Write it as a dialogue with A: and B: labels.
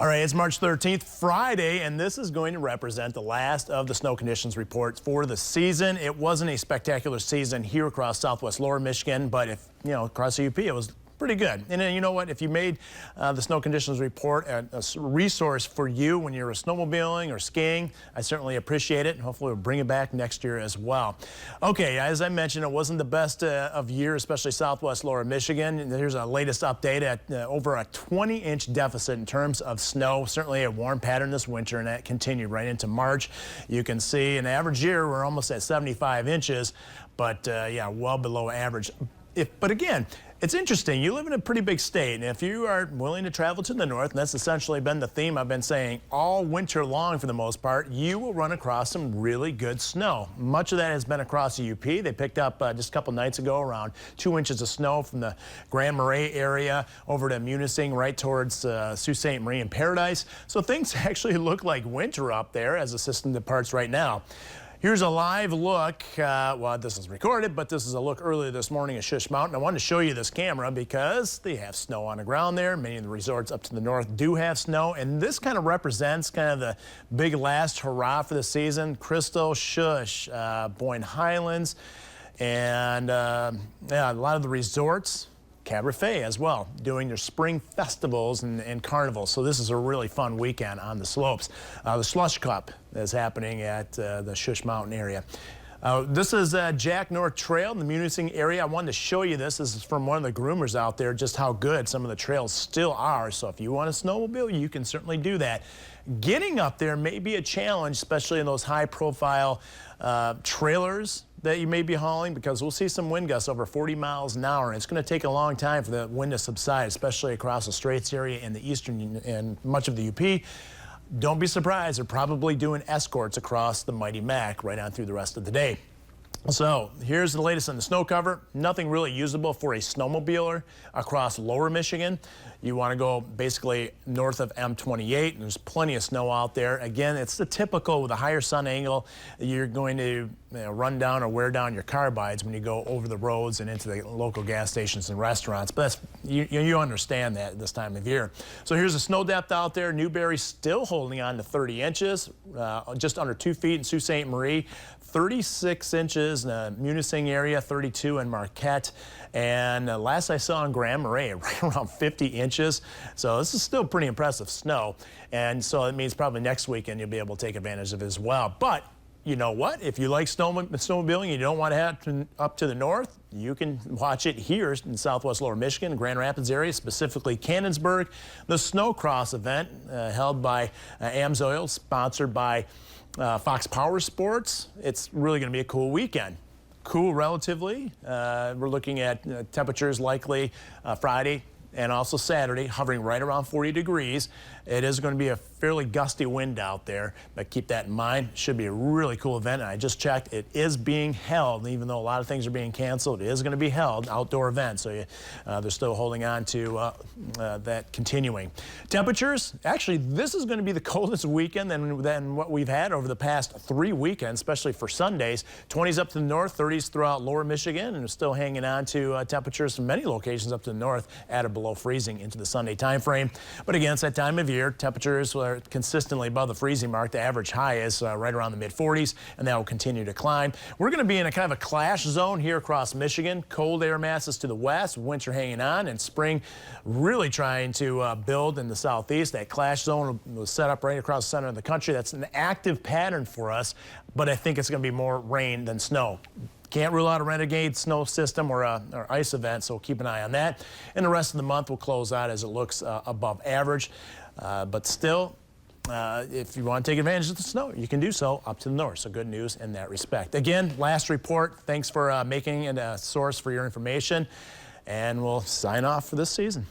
A: All right, it's March 13th, Friday, and this is going to represent the last of the snow conditions reports for the season. It wasn't a spectacular season here across southwest lower Michigan, but across the UP, it was pretty good. And then you know what, if you made the snow conditions report a resource for you when you're snowmobiling or skiing, I certainly appreciate it, and hopefully we'll bring it back next year as well. Okay, as I mentioned, it wasn't the best of year, especially southwest lower Michigan. And here's our latest update at over a 20-inch deficit in terms of snow. Certainly a warm pattern this winter, and that continued right into March. You can see an average year, we're almost at 75 inches, but yeah, well below average. But again, it's interesting. You live in a pretty big state, and if you are willing to travel to the north, and that's essentially been the theme I've been saying all winter long for the most part, you will run across some really good snow. Much of that has been across the UP. They picked up just a couple nights ago around 2 inches of snow from the Grand Marais area over to Munising, right towards Sault Ste. Marie and Paradise. So things actually look like winter up there as the system departs right now. Here's a live look. Well, this is recorded, but this is a look earlier this morning at Shush Mountain. I wanted to show you this camera because they have snow on the ground there. Many of the resorts up to the north do have snow, and this kind of represents kind of the big last hurrah for the season. Crystal, Shush, Boyne Highlands, and yeah, a lot of the resorts. Cabernet as well, doing their spring festivals and carnivals. So this is a really fun weekend on the slopes. The Slush Cup is happening at the Shush Mountain area. This is Jack North Trail in the Munising area. I wanted to show you this. This is from one of the groomers out there, just how good some of the trails still are. So if you want to snowmobile, you can certainly do that. Getting up there may be a challenge, especially in those high-profile trailers that you may be hauling, because we'll see some wind gusts over 40 miles an hour, and it's going to take a long time for the wind to subside, especially across the Straits area in the eastern and much of the UP. Don't be surprised, they're probably doing escorts across the Mighty Mac right on through the rest of the day. So here's the latest on the snow cover. Nothing really usable for a snowmobiler across lower Michigan. You want to go basically north of M28, and there's plenty of snow out there. Again, it's the typical with a higher sun angle. You're going to run down or wear down your carbides when you go over the roads and into the local gas stations and restaurants. But that's, you understand that this time of year. So here's the snow depth out there. Newberry still holding on to 30 inches, just under 2 feet in Sault Ste. Marie. 36 inches in the Munising area, 32 in Marquette, and last I saw in Grand Marais, right around 50 inches. So this is still pretty impressive snow, and so it means probably next weekend you'll be able to take advantage of it as well. But you know what? If you like snowmobiling and you don't want to head up to the north, you can watch it here in southwest lower Michigan, Grand Rapids area, specifically Cannonsburg. The Snowcross event held by AMSOIL, sponsored by Fox Power Sports. It's really going to be a cool weekend. Cool relatively. We're looking at temperatures likely Friday and also Saturday, hovering right around 40 degrees. It is going to be a fairly gusty wind out there, but keep that in mind. Should be a really cool event, and I just checked. It is being held, even though a lot of things are being canceled. It is going to be held, outdoor event, so they're still holding on to that continuing. Temperatures, actually, this is going to be the coldest weekend than what we've had over the past 3 weekends, especially for Sundays. 20s up to the north, 30s throughout lower Michigan, and we're still hanging on to temperatures in many locations up to the north at or below freezing into the Sunday time frame. But again, it's that time of year. Temperatures are consistently above the freezing mark. The average high is right around the mid-40s, and that will continue to climb. We're going to be in a kind of a clash zone here across Michigan. Cold air masses to the west, winter hanging on, and spring really trying to build in the southeast. That clash zone was set up right across the center of the country. That's an active pattern for us, but I think it's going to be more rain than snow. Can't rule out a renegade snow system or ice event, so keep an eye on that. And the rest of the month will close out as it looks above average. But still, if you want to take advantage of the snow, you can do so up to the north. So good news in that respect. Again, last report. Thanks for making it a source for your information. And we'll sign off for this season.